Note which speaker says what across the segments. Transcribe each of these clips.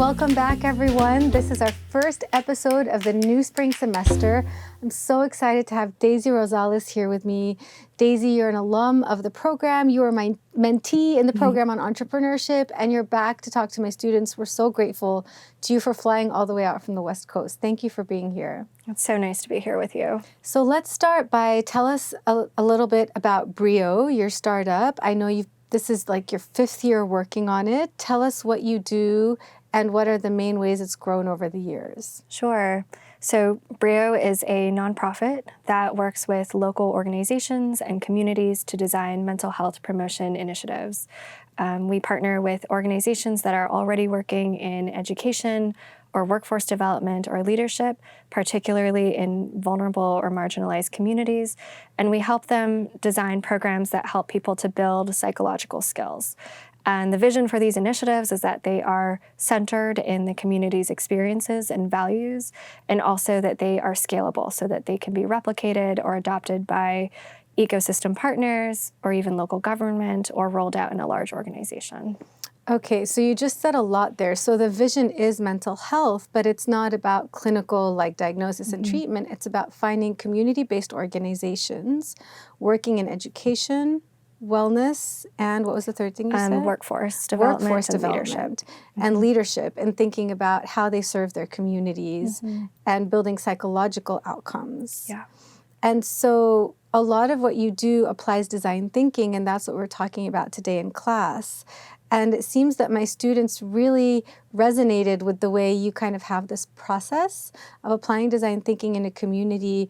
Speaker 1: Welcome back, everyone. This is our first episode of the new spring semester. I'm so excited to have Daisy Rosales here with me. Daisy, you're an alum of the program. You are my mentee in the program on entrepreneurship, and you're back to talk to my students. We're so grateful to you for flying all the way out from the West Coast. Thank you for being here.
Speaker 2: It's so nice to be here with you.
Speaker 1: So let's start by tell us a little bit about Brio, your startup. I know this is like your 5th year working on it. Tell us what you do and what are the main ways it's grown over the years?
Speaker 2: Sure. So Brio is a nonprofit that works with local organizations and communities to design mental health promotion initiatives. We partner with organizations that are already working in education or workforce development or leadership, particularly in vulnerable or marginalized communities, and we help them design programs that help people to build psychological skills. And the vision for these initiatives is that they are centered in the community's experiences and values, and also that they are scalable so that they can be replicated or adopted by ecosystem partners or even local government or rolled out in a large organization.
Speaker 1: Okay, so you just said a lot there. So the vision is mental health, but it's not about clinical like diagnosis and treatment. It's about finding community-based organizations working in education, wellness, and what was the third thing you said?
Speaker 2: Workforce development and leadership.
Speaker 1: And leadership, and thinking about how they serve their communities and building psychological outcomes.
Speaker 2: Yeah.
Speaker 1: And so a lot of what you do applies design thinking, and that's what we're talking about today in class. And it seems that my students really resonated with the way you kind of have this process of applying design thinking in a community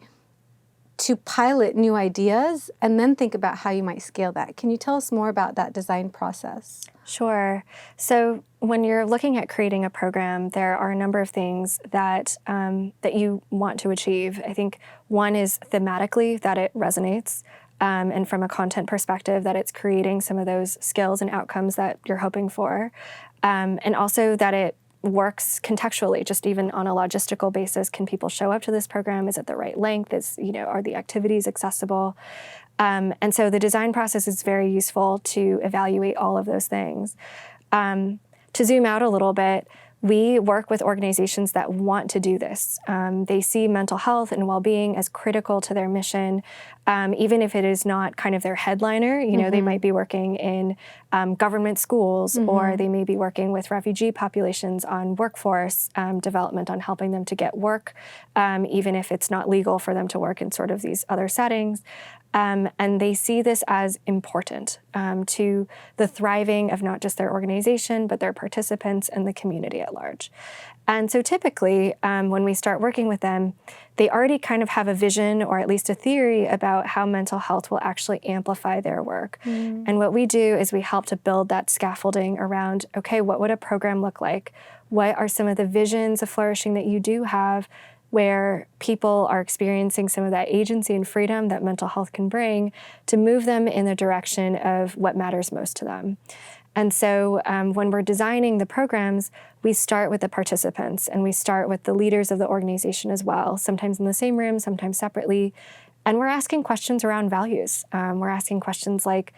Speaker 1: to pilot new ideas and then think about how you might scale that. Can you tell us more about that design process?
Speaker 2: Sure. So when you're looking at creating a program, there are a number of things that that you want to achieve. I think one is thematically that it resonates, and from a content perspective that it's creating some of those skills and outcomes that you're hoping for, and also that it works contextually, just even on a logistical basis. Can people show up to this program? Is it the right length? Are the activities accessible? And so the design process is very useful to evaluate all of those things. To zoom out a little bit, we work with organizations that want to do this. They see mental health and well-being as critical to their mission, even if it is not kind of their headliner. They might be working in government schools, or they may be working with refugee populations on workforce development, on helping them to get work, even if it's not legal for them to work in sort of these other settings. And they see this as important to the thriving of not just their organization, but their participants and the community at large. And so typically, when we start working with them, they already kind of have a vision or at least a theory about how mental health will actually amplify their work. And what we do is we help to build that scaffolding around, okay, what would a program look like? What are some of the visions of flourishing that you do have, where people are experiencing some of that agency and freedom that mental health can bring to move them in the direction of what matters most to them. And so when we're designing the programs, we start with the participants and we start with the leaders of the organization as well, sometimes in the same room, sometimes separately. And we're asking questions around values. We're asking questions like,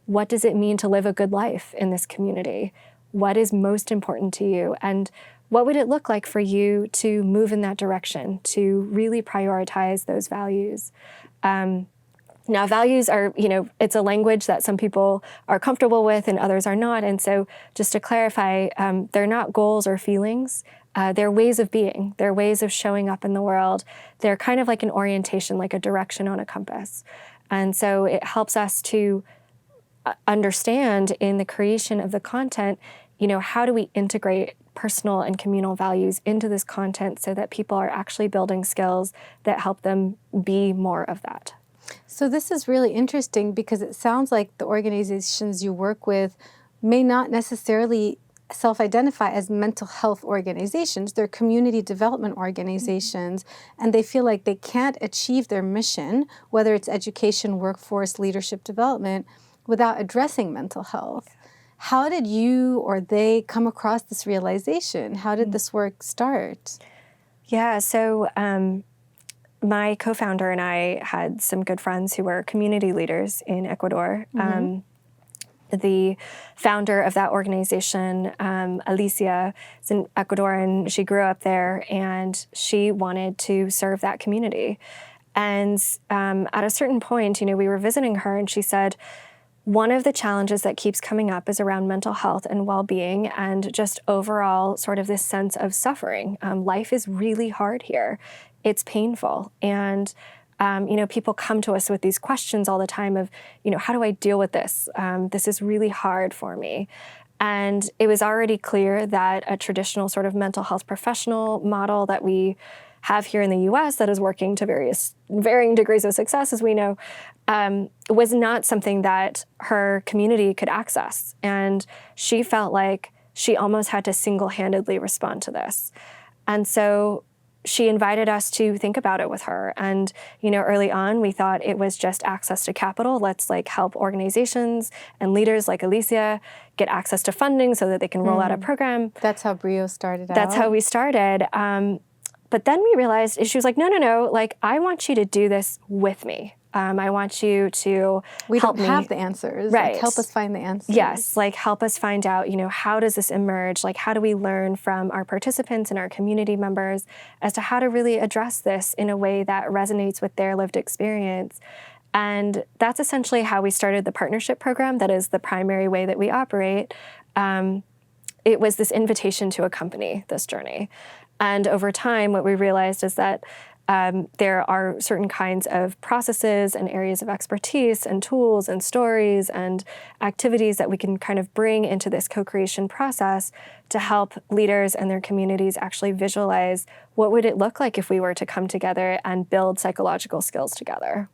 Speaker 2: what does it mean to live a good life in this community? What is most important to you? And what would it look like for you to move in that direction, to really prioritize those values? Now, values are, it's a language that some people are comfortable with and others are not. And so just to clarify, they're not goals or feelings. They're ways of being. They're ways of showing up in the world. They're kind of like an orientation, like a direction on a compass. And so it helps us to understand in the creation of the content, how do we integrate personal and communal values into this content so that people are actually building skills that help them be more of that.
Speaker 1: So this is really interesting because it sounds like the organizations you work with may not necessarily self-identify as mental health organizations. They're community development organizations, and they feel like they can't achieve their mission, whether it's education, workforce, leadership development, without addressing mental health. How did you or they come across this realization? How did this work start?
Speaker 2: Yeah, so my co-founder and I had some good friends who were community leaders in Ecuador. the founder of that organization, Alicia, is in Ecuador, and she grew up there, and she wanted to serve that community. And at a certain point, we were visiting her, and she said, one of the challenges that keeps coming up is around mental health and well-being and just overall sort of this sense of suffering. Life is really hard here. It's painful. And people come to us with these questions all the time of, how do I deal with this? This is really hard for me. And it was already clear that a traditional sort of mental health professional model that we have here in the US that is working to varying degrees of success, as we know, was not something that her community could access. And she felt like she almost had to single-handedly respond to this. And so she invited us to think about it with her. And, early on, we thought it was just access to capital. Let's help organizations and leaders like Alicia get access to funding so that they can roll out a program.
Speaker 1: That's how Brio started out.
Speaker 2: That's how we started. But then we realized, she was like, no, I want you to do this with me. I want you to
Speaker 1: we
Speaker 2: help
Speaker 1: don't
Speaker 2: me.
Speaker 1: have the answers.
Speaker 2: Right.
Speaker 1: Help us find the answers.
Speaker 2: Yes, help us find out, how does this emerge? How do we learn from our participants and our community members as to how to really address this in a way that resonates with their lived experience? And that's essentially how we started the partnership program. That is the primary way that we operate. It was this invitation to accompany this journey. And over time, what we realized is that there are certain kinds of processes and areas of expertise and tools and stories and activities that we can kind of bring into this co-creation process to help leaders and their communities actually visualize what would it look like if we were to come together and build psychological skills together.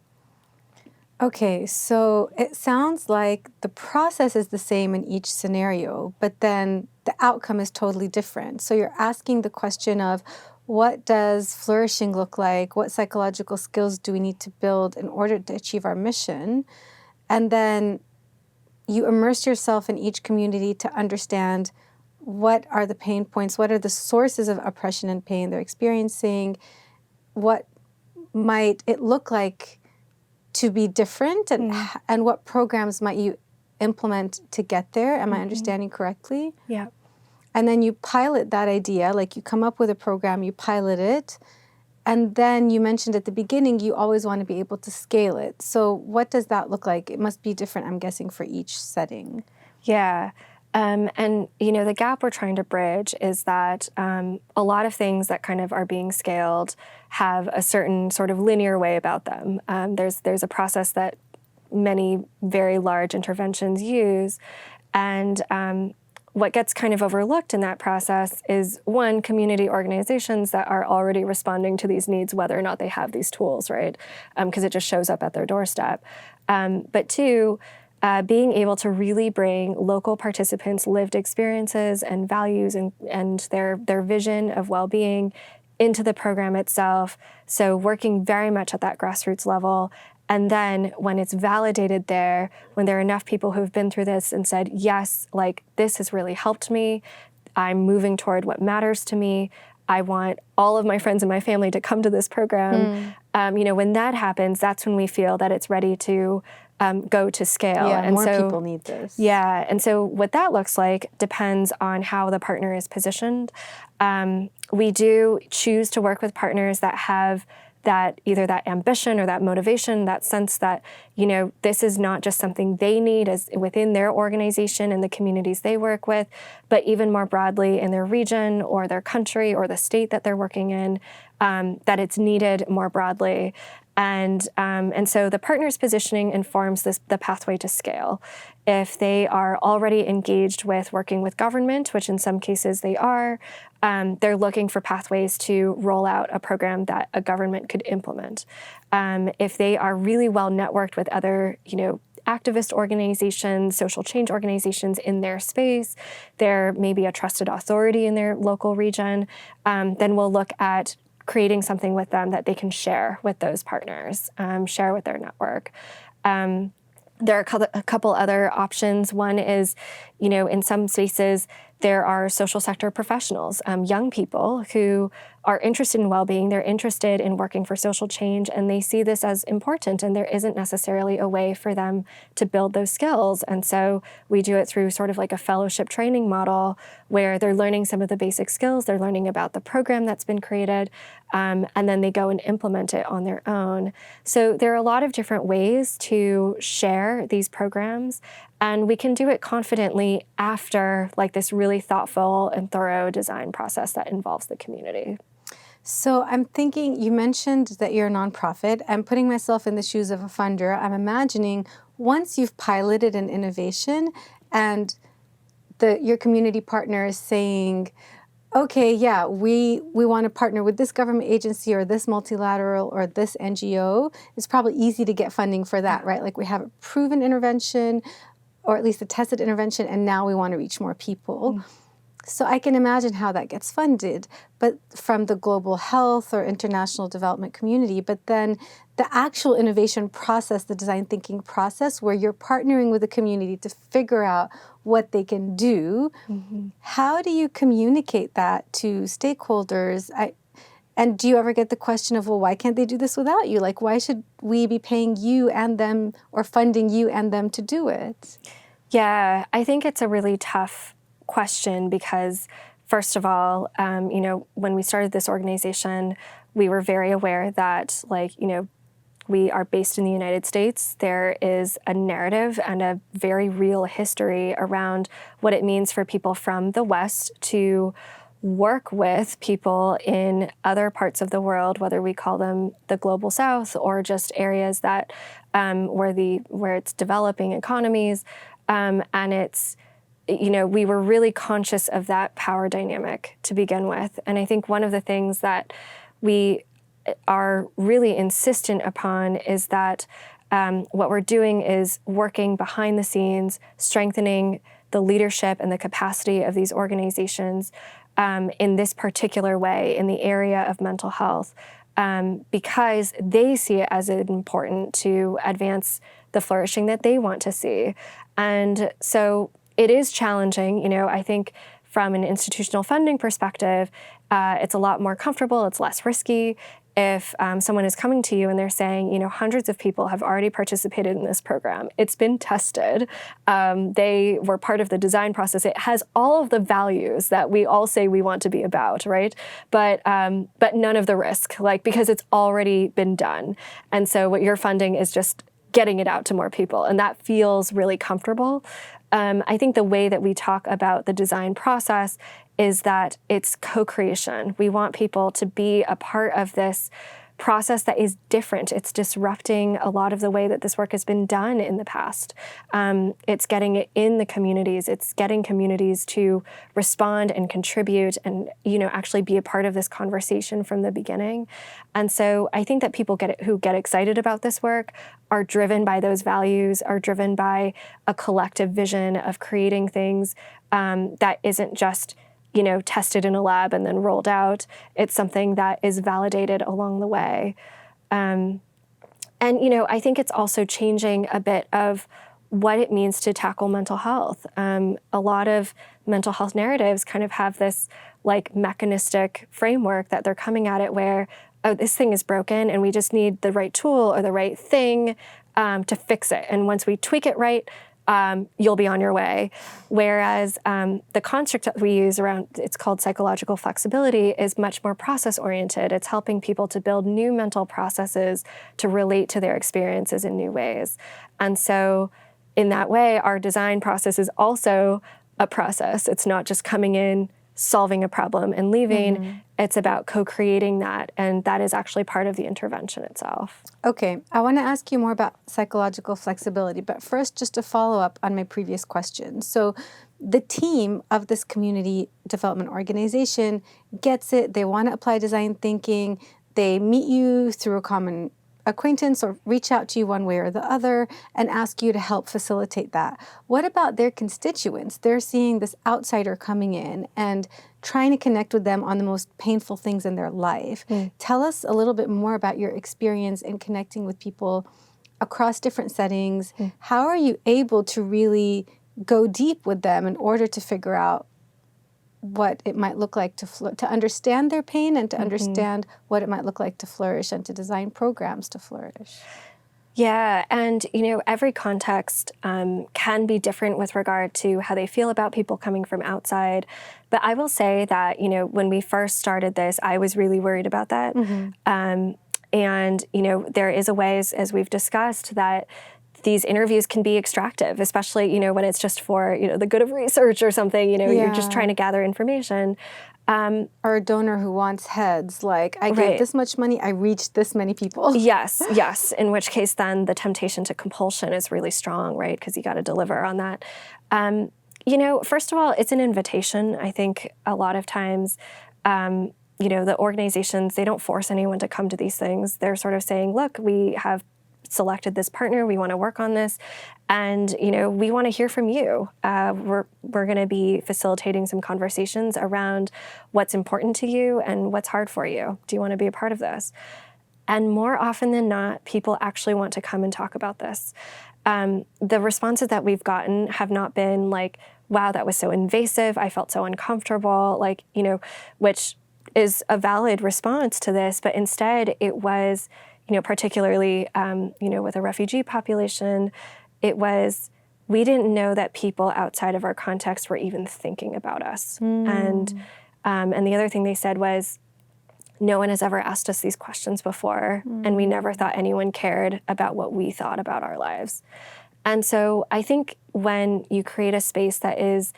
Speaker 1: Okay, so it sounds like the process is the same in each scenario, but then the outcome is totally different. So you're asking the question of, what does flourishing look like? What psychological skills do we need to build in order to achieve our mission? And then you immerse yourself in each community to understand what are the pain points, what are the sources of oppression and pain they're experiencing, what might it look like to be different, and what programs might you implement to get there? Am I understanding correctly?
Speaker 2: Yeah.
Speaker 1: And then you pilot that idea, you come up with a program, you pilot it, and then you mentioned at the beginning you always want to be able to scale it. So what does that look like? It must be different, I'm guessing, for each setting.
Speaker 2: Yeah. And, the gap we're trying to bridge is that a lot of things that kind of are being scaled have a certain sort of linear way about them. There's a process that many very large interventions use, and what gets kind of overlooked in that process is, one, community organizations that are already responding to these needs, whether or not they have these tools, right? Because it just shows up at their doorstep. But two, being able to really bring local participants' lived experiences and values and their vision of well-being into the program itself. So working very much at that grassroots level. And then when it's validated there, when there are enough people who've been through this and said, yes, this has really helped me, I'm moving toward what matters to me, I want all of my friends and my family to come to this program. When that happens, that's when we feel that it's ready to go to scale.
Speaker 1: Yeah,
Speaker 2: and
Speaker 1: more
Speaker 2: so,
Speaker 1: people need this.
Speaker 2: Yeah, and so what that looks like depends on how the partner is positioned. We do choose to work with partners that have either that ambition or that motivation, that sense that, this is not just something they need as within their organization and the communities they work with, but even more broadly in their region or their country or the state that they're working in, that it's needed more broadly. And so the partner's positioning informs the pathway to scale. If they are already engaged with working with government, which in some cases they are, they're looking for pathways to roll out a program that a government could implement. If they are really well networked with other, activist organizations, social change organizations in their space, they're maybe a trusted authority in their local region, then we'll look at creating something with them that they can share with those partners, share with their network. There are a couple other options. One is, in some spaces, there are social sector professionals, young people who are interested in well-being, they're interested in working for social change, and they see this as important, and there isn't necessarily a way for them to build those skills. And so we do it through sort of like a fellowship training model where they're learning some of the basic skills, they're learning about the program that's been created, and then they go and implement it on their own. So there are a lot of different ways to share these programs, and we can do it confidently after like this really thoughtful and thorough design process that involves the community.
Speaker 1: So I'm thinking, you mentioned that you're a nonprofit. I'm putting myself in the shoes of a funder. I'm imagining once you've piloted an innovation and your community partner is saying, okay, yeah, we want to partner with this government agency or this multilateral or this NGO, it's probably easy to get funding for that, right? Like we have a proven intervention or at least a tested intervention, and now we want to reach more people. So I can imagine how that gets funded, but from the global health or international development community. But then the actual innovation process, the design thinking process, where you're partnering with the community to figure out what they can do, how do you communicate that to stakeholders? And do you ever get the question of, well, why can't they do this without you? Like, why should we be paying you and them or funding you and them to do it?
Speaker 2: Yeah, I think it's a really tough question because, first of all, when we started this organization, we were very aware that, we are based in the United States. There is a narrative and a very real history around what it means for people from the West to work with people in other parts of the world, whether we call them the global South or just areas that where it's developing economies, and it's. We were really conscious of that power dynamic to begin with. And I think one of the things that we are really insistent upon is that what we're doing is working behind the scenes, strengthening the leadership and the capacity of these organizations in this particular way in the area of mental health, because they see it as important to advance the flourishing that they want to see. And so it is challenging. I think from an institutional funding perspective, it's a lot more comfortable, it's less risky. If someone is coming to you and they're saying, hundreds of people have already participated in this program, it's been tested, they were part of the design process, it has all of the values that we all say we want to be about, right? But none of the risk, because it's already been done. And so what you're funding is just getting it out to more people, and that feels really comfortable. I think the way that we talk about the design process is that it's co-creation. We want people to be a part of this process that is different. It's disrupting a lot of the way that this work has been done in the past. It's getting it in the communities. It's getting communities to respond and contribute and, actually be a part of this conversation from the beginning. And so I think that people who get excited about this work are driven by those values, are driven by a collective vision of creating things that isn't just tested in a lab and then rolled out. It's something that is validated along the way. And I think it's also changing a bit of what it means to tackle mental health. A lot of mental health narratives kind of have this mechanistic framework that they're coming at it where, oh, this thing is broken and we just need the right tool or the right thing to fix it. And once we tweak it right, you'll be on your way. Whereas the construct that we use around, it's called psychological flexibility, is much more process-oriented. It's helping people to build new mental processes to relate to their experiences in new ways. And so in that way, our design process is also a process. It's not just coming in, solving a problem and leaving. It's about co-creating that, and that is actually part of the intervention itself.
Speaker 1: Okay, I want to ask you more about psychological flexibility, but first just to follow up on my previous question. So the team of this community development organization gets it, they want to apply design thinking, they meet you through a common acquaintance or reach out to you one way or the other and ask you to help facilitate that. What about their constituents? They're seeing this outsider coming in and trying to connect with them on the most painful things in their life. Tell us a little bit more about your experience in connecting with people across different settings. How are you able to really go deep with them in order to figure out what it might look like to understand their pain and to understand what it might look like to flourish and to design programs to flourish.
Speaker 2: Yeah, and every context can be different with regard to how they feel about people coming from outside. But I will say that when we first started this, I was really worried about that. And there is a way, as we've discussed, that these interviews can be extractive, especially when it's just for the good of research or something. You're just trying to gather information.
Speaker 1: Or a donor who wants heads, like, I gave this much money, I reached this many people.
Speaker 2: Yes. In which case, then the temptation to compulsion is really strong, right? Because you got to deliver on that. First of all, it's an invitation. I think a lot of times, the organizations, they don't force anyone to come to these things. They're sort of saying, look, we have selected this partner, we want to work on this, and we want to hear from you. We're going to be facilitating some conversations around what's important to you and what's hard for you. Do you want to be a part of this? And more often than not, people actually want to come and talk about this. The responses that we've gotten have not been like, wow, that was so invasive, I felt so uncomfortable, which is a valid response to this, but instead it was particularly, with a refugee population, it was, we didn't know that people outside of our context were even thinking about us. And the other thing they said was, no one has ever asked us these questions before, and we never thought anyone cared about what we thought about our lives. And so I think when you create a space that is,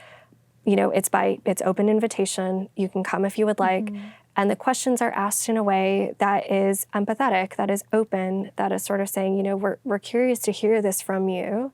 Speaker 2: it's open invitation, you can come if you would like, and the questions are asked in a way that is empathetic, that is open, that is sort of saying, we're curious to hear this from you.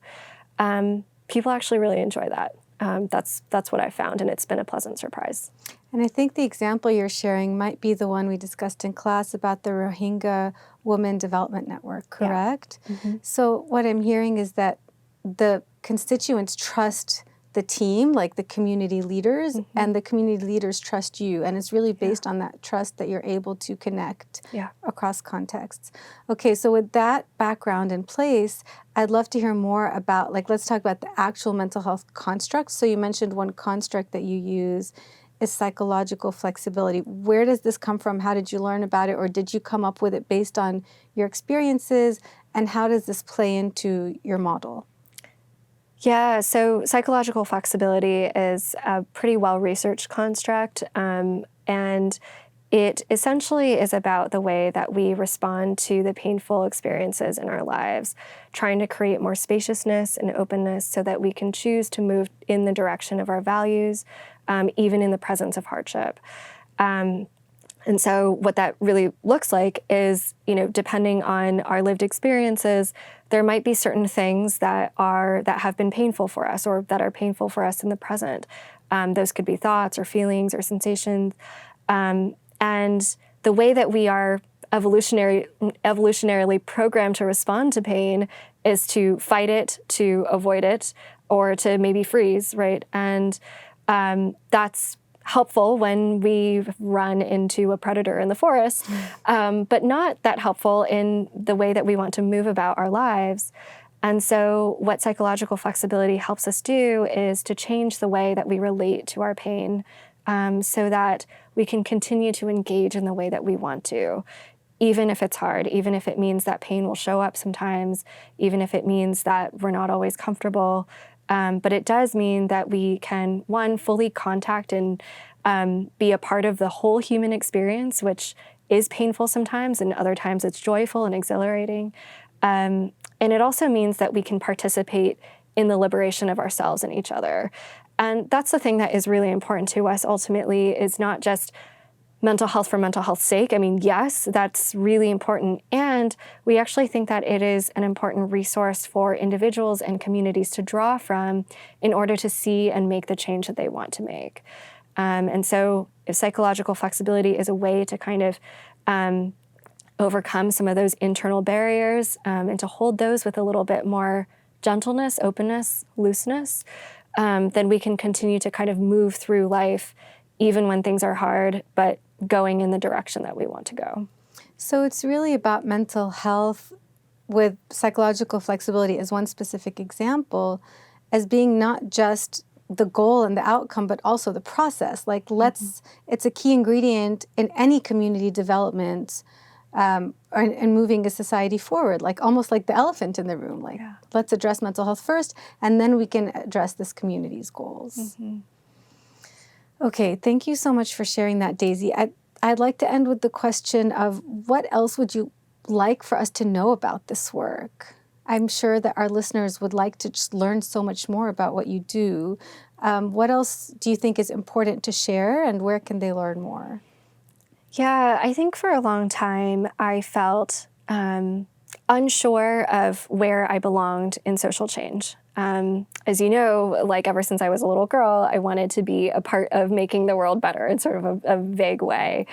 Speaker 2: People actually really enjoy that. That's what I found, and it's been a pleasant surprise.
Speaker 1: And I think the example you're sharing might be the one we discussed in class about the Rohingya Women Development Network, correct? Yeah. So what I'm hearing is that the constituents trust the team, like the community leaders, and the community leaders trust you. And it's really based on that trust that you're able to connect across contexts. Okay, so with that background in place, I'd love to hear more about, let's talk about the actual mental health constructs. So you mentioned one construct that you use is psychological flexibility. Where does this come from? How did you learn about it? Or did you come up with it based on your experiences? And how does this play into your model?
Speaker 2: Yeah, so psychological flexibility is a pretty well-researched construct, and it essentially is about the way that we respond to the painful experiences in our lives, trying to create more spaciousness and openness so that we can choose to move in the direction of our values, even in the presence of hardship. And so what that really looks like is, depending on our lived experiences, there might be certain things that have been painful for us or that are painful for us in the present. Those could be thoughts or feelings or sensations. And the way that we are evolutionarily programmed to respond to pain is to fight it, to avoid it, or to maybe freeze, right? And that's helpful when we run into a predator in the forest, but not that helpful in the way that we want to move about our lives. And so what psychological flexibility helps us do is to change the way that we relate to our pain, so that we can continue to engage in the way that we want to, even if it's hard, even if it means that pain will show up sometimes, even if it means that we're not always comfortable. But it does mean that we can, one, fully contact and be a part of the whole human experience, which is painful sometimes, and other times it's joyful and exhilarating. And it also means that we can participate in the liberation of ourselves and each other. And that's the thing that is really important to us ultimately, is not just mental health for mental health's sake. I mean, yes, that's really important. And we actually think that it is an important resource for individuals and communities to draw from in order to see and make the change that they want to make. And so if psychological flexibility is a way to kind of overcome some of those internal barriers, and to hold those with a little bit more gentleness, openness, looseness, then we can continue to kind of move through life even when things are hard, but going in the direction that we want to go.
Speaker 1: So it's really about mental health, with psychological flexibility as one specific example, as being not just the goal and the outcome, but also the process. Like, it's a key ingredient in any community development and moving a society forward, like almost like the elephant in the room. Like, let's address mental health first, and then we can address this community's goals. Okay, thank you so much for sharing that, Daisy. I'd like to end with the question of what else would you like for us to know about this work? I'm sure that our listeners would like to just learn so much more about what you do. What else do you think is important to share, and where can they learn more?
Speaker 2: Yeah, I think for a long time I felt unsure of where I belonged in social change. As you know, like ever since I was a little girl, I wanted to be a part of making the world better in sort of a vague way.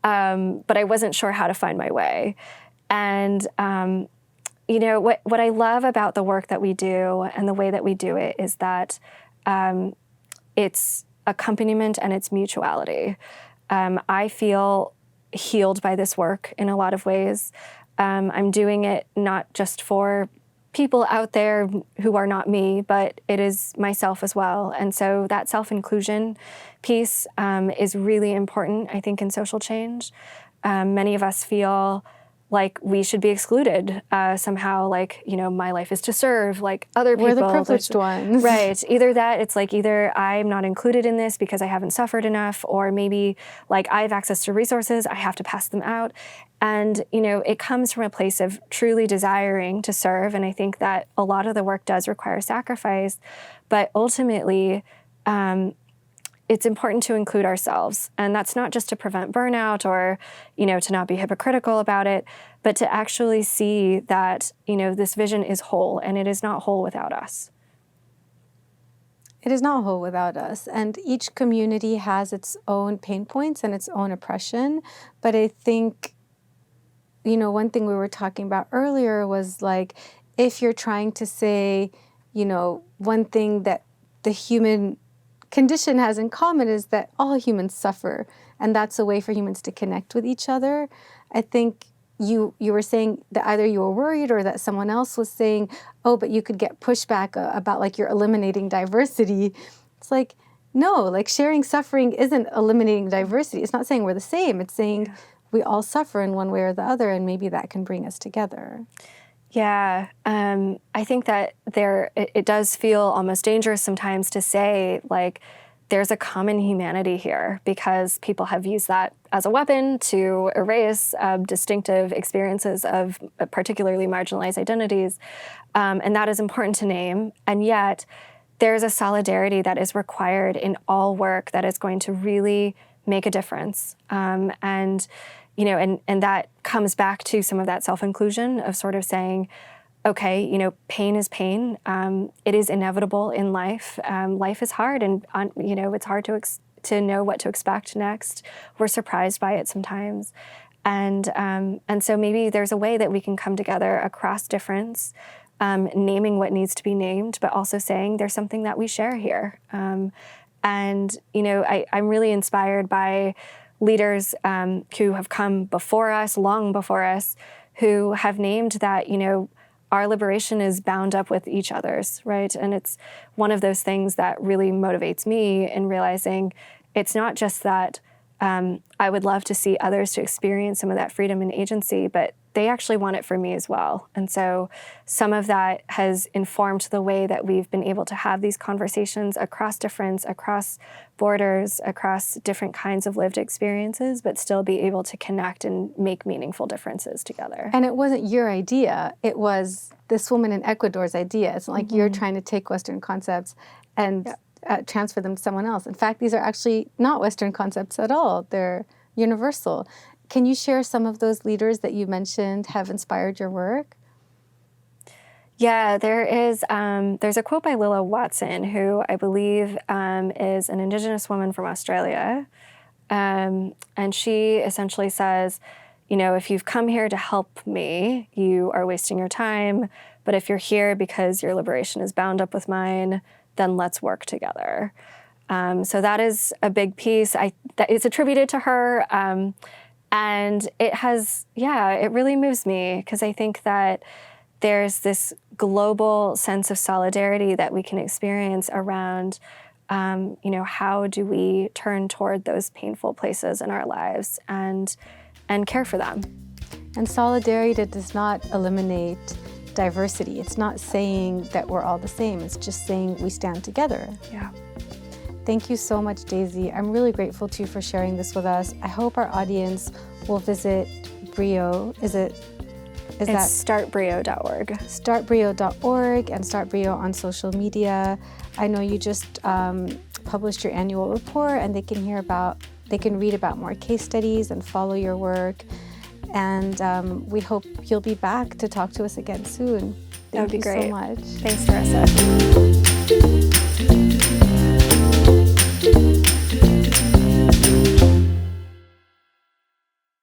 Speaker 2: But I wasn't sure how to find my way. And, what I love about the work that we do and the way that we do it is that it's accompaniment and it's mutuality. I feel healed by this work in a lot of ways. I'm doing it not just for people out there who are not me, but it is myself as well. And so that self-inclusion piece is really important, I think, in social change. Many of us feel like we should be excluded somehow, like, my life is to serve, like other people.
Speaker 1: We're the privileged ones.
Speaker 2: Right. Either that, it's like either I'm not included in this because I haven't suffered enough, or maybe like I have access to resources, I have to pass them out. And, it comes from a place of truly desiring to serve. And I think that a lot of the work does require sacrifice, but ultimately, it's important to include ourselves. And that's not just to prevent burnout or, to not be hypocritical about it, but to actually see that, this vision is whole, and it is not whole without us.
Speaker 1: It is not whole without us. And each community has its own pain points and its own oppression. But I think, one thing we were talking about earlier was like, if you're trying to say, one thing that the human condition has in common is that all humans suffer, and that's a way for humans to connect with each other. I think you were saying that either you were worried or that someone else was saying, oh, but you could get pushback about like you're eliminating diversity. It's like, no, like sharing suffering isn't eliminating diversity. It's not saying we're the same. It's saying we all suffer in one way or the other, and maybe that can bring us together.
Speaker 2: Yeah, I think that it does feel almost dangerous sometimes to say, like, there's a common humanity here, because people have used that as a weapon to erase distinctive experiences of particularly marginalized identities. And that is important to name. And yet, there's a solidarity that is required in all work that is going to really make a difference. And that comes back to some of that self-inclusion of sort of saying, okay, pain is pain. It is inevitable in life. Life is hard, and it's hard to know what to expect next. We're surprised by it sometimes, and so maybe there's a way that we can come together across difference, naming what needs to be named, but also saying there's something that we share here. I'm really inspired by leaders who have come before us, long before us, who have named that, our liberation is bound up with each other's, right? And it's one of those things that really motivates me in realizing it's not just that I would love to see others to experience some of that freedom and agency, but they actually want it for me as well. And so some of that has informed the way that we've been able to have these conversations across difference, across borders, across different kinds of lived experiences, but still be able to connect and make meaningful differences together.
Speaker 1: And it wasn't your idea. It was this woman in Ecuador's idea. It's not like you're trying to take Western concepts and transfer them to someone else. In fact, these are actually not Western concepts at all. They're universal. Can you share some of those leaders that you mentioned have inspired your work?
Speaker 2: Yeah, there's a quote by Lilla Watson, who I believe is an Indigenous woman from Australia. And she essentially says, if you've come here to help me, you are wasting your time. But if you're here because your liberation is bound up with mine, then let's work together. So that is a big piece. That is attributed to her. And it really moves me, because I think that there's this global sense of solidarity that we can experience around how do we turn toward those painful places in our lives and care for them?
Speaker 1: And solidarity does not eliminate diversity. It's not saying that we're all the same. It's just saying we stand together.
Speaker 2: Yeah.
Speaker 1: Thank you so much, Daisy. I'm really grateful to you for sharing this with us. I hope our audience will visit Brio. Is that
Speaker 2: startbrio.org.
Speaker 1: Startbrio.org and Start Brio on social media. I know you just published your annual report, and they can read about more case studies and follow your work. And we hope you'll be back to talk to us again soon.
Speaker 2: That would be great.
Speaker 1: Thank you so much.
Speaker 2: Thanks, Marissa.